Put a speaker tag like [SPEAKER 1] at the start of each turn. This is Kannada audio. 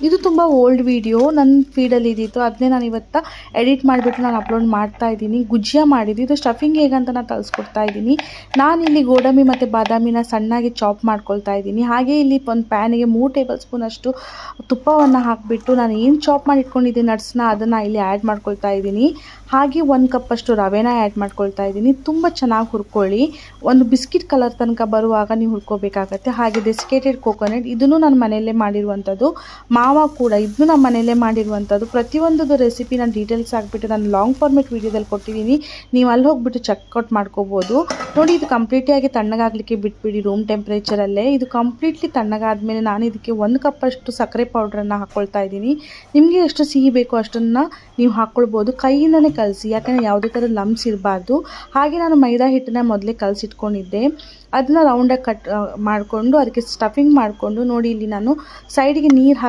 [SPEAKER 1] ಇದು ತುಂಬ ಓಲ್ಡ್ ವಿಡಿಯೋ ನನ್ನ ಫೀಡಲ್ಲಿ ಇದ್ದಿತ್ತು, ಅದನ್ನೇ ನಾನು ಇವತ್ತು ಎಡಿಟ್ ಮಾಡಿಬಿಟ್ಟು ನಾನು ಅಪ್ಲೋಡ್ ಮಾಡ್ತಾ ಇದ್ದೀನಿ. ಗುಜಿಯಾ ಮಾಡಿದ್ದು, ಇದು ಸ್ಟಫಿಂಗ್ ಹೇಗಂತ ನಾನು ಕಲಿಸ್ಕೊಡ್ತಾ ಇದ್ದೀನಿ. ನಾನಿಲ್ಲಿ ಗೋಡಂಬಿ ಮತ್ತು ಬಾದಾಮಿನ ಸಣ್ಣಾಗಿ ಚಾಪ್ ಮಾಡ್ಕೊಳ್ತಾ ಇದ್ದೀನಿ. ಹಾಗೆ ಇಲ್ಲಿ ಒಂದು ಪ್ಯಾನಿಗೆ 3 ಟೇಬಲ್ ಸ್ಪೂನ್ ಅಷ್ಟು ತುಪ್ಪವನ್ನು ಹಾಕಿಬಿಟ್ಟು ನಾನು ಏನು ಚಾಪ್ ಮಾಡಿ ಇಟ್ಕೊಂಡಿದ್ದೀನಿ ನಟ್ಸ್ನ ಅದನ್ನು ಇಲ್ಲಿ ಆ್ಯಡ್ ಮಾಡ್ಕೊಳ್ತಾ ಇದ್ದೀನಿ. ಹಾಗೆ 1 ಕಪ್ ಅಷ್ಟು ರವೆನ ಆ್ಯಡ್ ಮಾಡ್ಕೊಳ್ತಾ ಇದ್ದೀನಿ. ತುಂಬ ಚೆನ್ನಾಗಿ ಹುರ್ಕೊಳ್ಳಿ, ಒಂದು ಬಿಸ್ಕಿಟ್ ಕಲರ್ ತನಕ ಬರುವಾಗ ನೀವು ಹುರ್ಕೋಬೇಕಾಗತ್ತೆ. ಹಾಗೆ ಡೆಸಿಕೇಟೆಡ್ ಕೋಕೋನಟ್, ಇದನ್ನು ನಾನು ಮನೆಯಲ್ಲೇ ಮಾಡಿರುವಂಥದ್ದು. ಮಾವ ಕೂಡ ಇದನ್ನು ನಮ್ಮ ಮನೆಯಲ್ಲೇ ಮಾಡಿರುವಂಥದ್ದು. ಪ್ರತಿಯೊಂದು ರೆಸಿಪಿ ನಾನು ಡೀಟೇಲ್ಸ್ ಆಗಿಬಿಟ್ಟು ನಾನು ಲಾಂಗ್ ಫಾರ್ಮೆಟ್ ವೀಡಿಯೋದಲ್ಲಿ ಕೊಟ್ಟಿದ್ದೀನಿ, ನೀವು ಅಲ್ಲಿ ಹೋಗ್ಬಿಟ್ಟು ಚೆಕ್ಔಟ್ ಮಾಡ್ಕೋಬೋದು. ನೋಡಿ, ಇದು ಕಂಪ್ಲೀಟಾಗಿ ತಣ್ಣಗಾಗಲಿಕ್ಕೆ ಬಿಟ್ಬಿಡಿ ರೂಮ್ ಟೆಂಪ್ರೇಚರಲ್ಲೇ. ಇದು ಕಂಪ್ಲೀಟ್ಲಿ ತಣ್ಣಗಾದ್ಮೇಲೆ ನಾನು ಇದಕ್ಕೆ 1 ಕಪ್ ಅಷ್ಟು ಸಕ್ಕರೆ ಪೌಡ್ರನ್ನು ಹಾಕ್ಕೊಳ್ತಾ ಇದ್ದೀನಿ. ನಿಮಗೆ ಎಷ್ಟು ಸಿಹಿ ಬೇಕೋ ಅಷ್ಟನ್ನು ನೀವು ಹಾಕ್ಕೊಳ್ಬೋದು. ಕೈಯಿಂದನೇ ಕಲಸಿ, ಯಾಕಂದರೆ ಯಾವುದೇ ಥರ ಲಮ್ಸ್ ಇರಬಾರ್ದು. ಹಾಗೆ ನಾನು ಮೈದಾ ಹಿಟ್ಟನ್ನ ಮೊದಲೇ ಕಲಸಿಟ್ಕೊಂಡಿದ್ದೆ, ಅದನ್ನ ರೌಂಡಾಗಿ ಕಟ್ ಮಾಡಿಕೊಂಡು ಅದಕ್ಕೆ ಸ್ಟಫಿಂಗ್ ಮಾಡಿಕೊಂಡು, ನೋಡಿ ಇಲ್ಲಿ ನಾನು ಸೈಡಿಗೆ ನೀರು